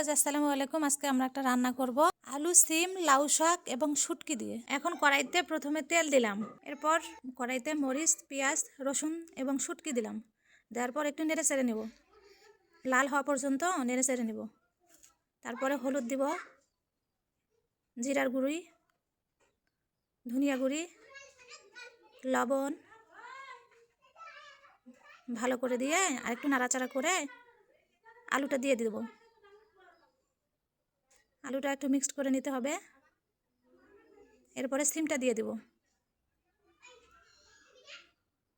Viewers আসসালামু আলাইকুম। আজকে আমরা একটা রান্না করব আলু, সিম, লাউ শাক এবং শুটকি দিয়ে। এখন কড়াইতে প্রথমে তেল দিলাম, এরপর কড়াইতে মরিচ, পেঁয়াজ, রসুন এবং শুটকি দিলাম। দেওয়ার পর একটু নেড়ে চেড়ে নেব, লাল হওয়া পর্যন্ত নেড়ে চেড়ে নেব। তারপরে হলুদ দিব, জিরার গুঁড়ি, ধনিয়া গুঁড়ি, লবণ ভালো করে দিয়ে আরেকটু নাড়াচাড়া করে আলুটা দিয়ে দেব। আলুটা একটু মিক্সড করে নিতে হবে। এরপরে সিমটা দিয়ে দেব।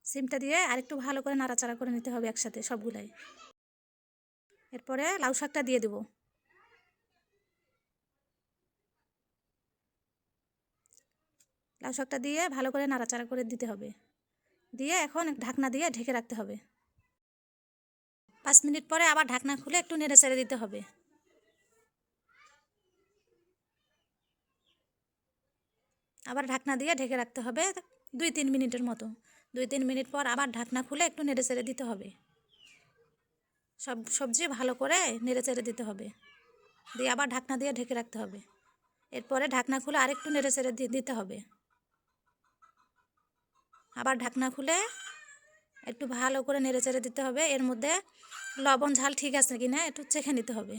সিমটা দিয়ে আরেকটু ভালো করে নাড়াচাড়া করে নিতে হবে একসাথে সবগুলাই। এরপরে লাউ শাকটা দিয়ে দেব। লাউ শাকটা দিয়ে ভালো করে নাড়াচাড়া করে দিতে হবে। দিয়ে এখন ঢাকনা দিয়ে ঢেকে রাখতে হবে। 5 মিনিট পরে আবার ঢাকনা খুলে একটু নেড়ে চেড়ে দিতে হবে। আবার ঢাকনা দিয়ে ঢেকে রাখতে হবে 2-3 মিনিটের মতো। 2-3 মিনিট পর আবার ঢাকনা খুলে একটু নেড়ে চেড়ে দিতে হবে। সব সবজি ভালো করে নেড়ে চেড়ে দিতে হবে, দিয়ে আবার ঢাকনা দিয়ে ঢেকে রাখতে হবে। এরপরে ঢাকনা খুলে আরেকটু নেড়ে চেড়ে দিতে হবে। আবার ঢাকনা খুলে একটু ভালো করে নেড়ে চেড়ে দিতে হবে। এর মধ্যে লবণ ঝাল ঠিক আছে কিনা একটু চেখে নিতে হবে।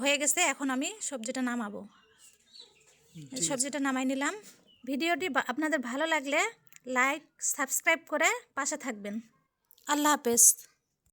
হয়ে গেছে, এখন আমি সবজিটা নামাবো। সবজিটা নামাই নিলাম। ভিডিওটি আপনাদের ভালো লাগলে লাইক, সাবস্ক্রাইব করে পাশে থাকবেন। আল্লাহ হাফেজ।